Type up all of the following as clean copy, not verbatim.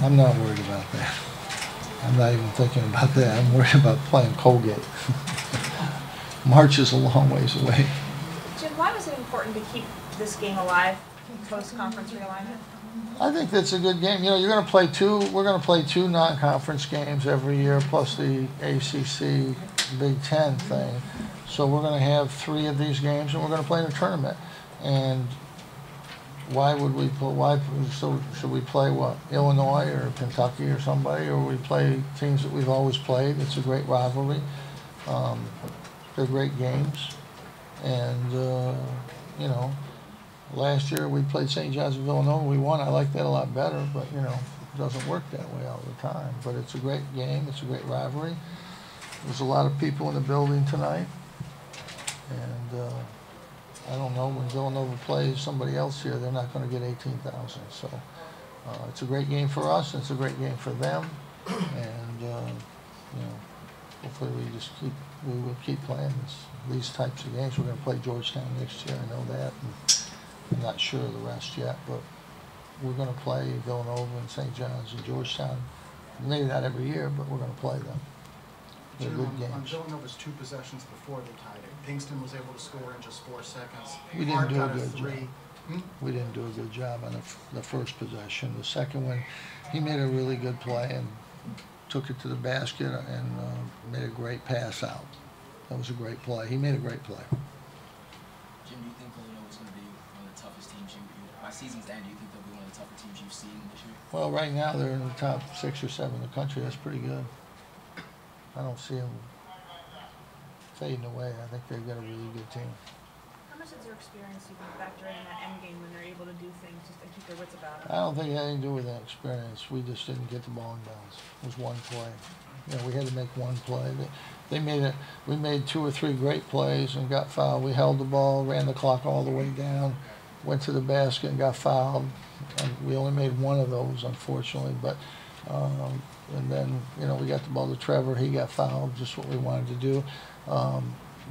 I'm not worried about that. I'm not even thinking about that. I'm worried about playing Colgate. March is a long ways away. Jim, why was it important to keep this game alive post-conference realignment? I think that's a good game. You know, you're going to play two. We're going to play two non-conference games every year, plus the ACC Big Ten thing. So we're going to have 3 of these games, and we're going to play in a tournament. And why would we play? Why should we play what? Illinois or Kentucky or somebody, or we play teams that we've always played? It's a great rivalry. They're great games, and you know. Last year we played St. John's and Villanova. We won. I like that a lot better, but you know, it doesn't work that way all the time. But it's a great game. It's a great rivalry. There's a lot of people in the building tonight, and I don't know, when Villanova plays somebody else here, they're not going to get 18,000. So it's a great game for us. It's a great game for them, and you know, hopefully we will keep playing these types of games. We're going to play Georgetown next year. I know that. I'm not sure of the rest yet, but we're going to play Villanova and St. John's and Georgetown. Maybe not every year, but we're going to play them. They're good games. On Villanova's 2 possessions before they tied it, Pinkston was able to score in just 4 seconds. We didn't do a good job. We didn't do a good job on the first possession. The second one, he made a really good play and took it to the basket and made a great pass out. That was a great play. He made a great play. Jim, do you think Villanova's going to be one of the toughest teams by season's end? Do you think they'll be one of the tougher teams you've seen this year? Well, right now they're in the top 6 or 7 in the country. That's pretty good. I don't see them fading away. I think they've got a really good team. How much does your experience even factor in that end game when they're able to do things just to keep their wits about it? I don't think it had anything to do with that experience. We just didn't get the ball in bounds. It was one play. You know, we had to make one play. We made 2 or 3 great plays and got fouled. We held the ball, ran the clock all the way down, went to the basket and got fouled. And we only made 1 of those, unfortunately. But and then, you know, we got the ball to Trevor. He got fouled, just what we wanted to do.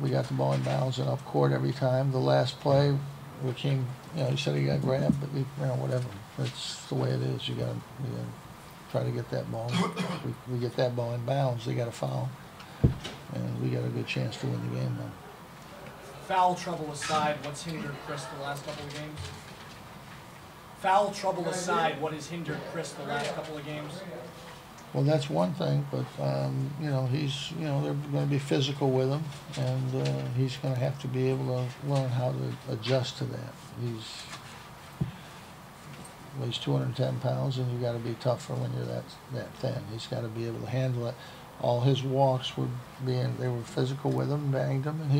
We got the ball in bounds and up court every time. The last play, we came, you know, he said he got grabbed, but, you know, whatever. That's the way it is. You got to try to get that ball. We get that ball in bounds, they got a foul. And we got a good chance to win the game then. Foul trouble aside, what's hindered Chris the last couple of games? Foul trouble aside, what has hindered Chris the last couple of games? Well, that's one thing, but you know, they're going to be physical with him, and he's going to have to be able to learn how to adjust to that. He's 210 pounds, and you got to be tougher when you're that thin. He's got to be able to handle it. All his walks they were physical with him, banged him, and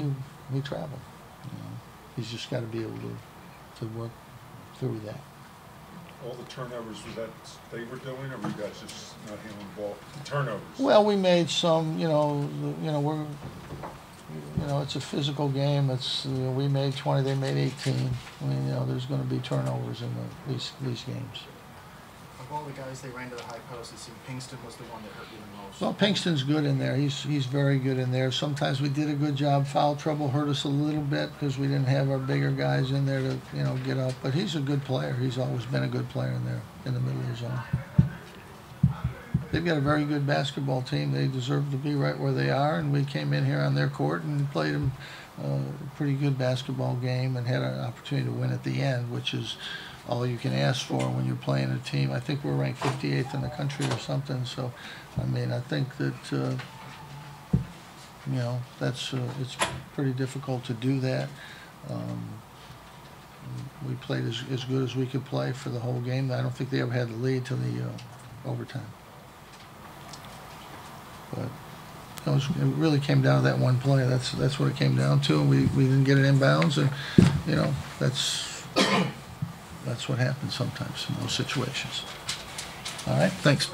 he traveled. You know, he's just got to be able to work through that. All the turnovers, was that they were doing, or were you guys just not handling the ball? The turnovers. Well, we made some. It's a physical game. We made 20, they made 18. I mean, there's going to be turnovers in these games. Of all the guys they ran to the high post, it seemed Pinkston was the one that hurt you the most. Well, Pinkston's good in there. He's very good in there. Sometimes we did a good job. Foul trouble hurt us a little bit because we didn't have our bigger guys in there to get up. But he's a good player. He's always been a good player in there in the middle of the zone. They've got a very good basketball team. They deserve to be right where they are, and we came in here on their court and played them a pretty good basketball game and had an opportunity to win at the end, which is all you can ask for when you're playing a team. I think we're ranked 58th in the country or something. So, I mean, I think that it's pretty difficult to do that. We played as good as we could play for the whole game. I don't think they ever had the lead till the overtime. But it really came down to that one play. That's what it came down to. We didn't get it in bounds, and that's what happens sometimes in those situations. All right, thanks.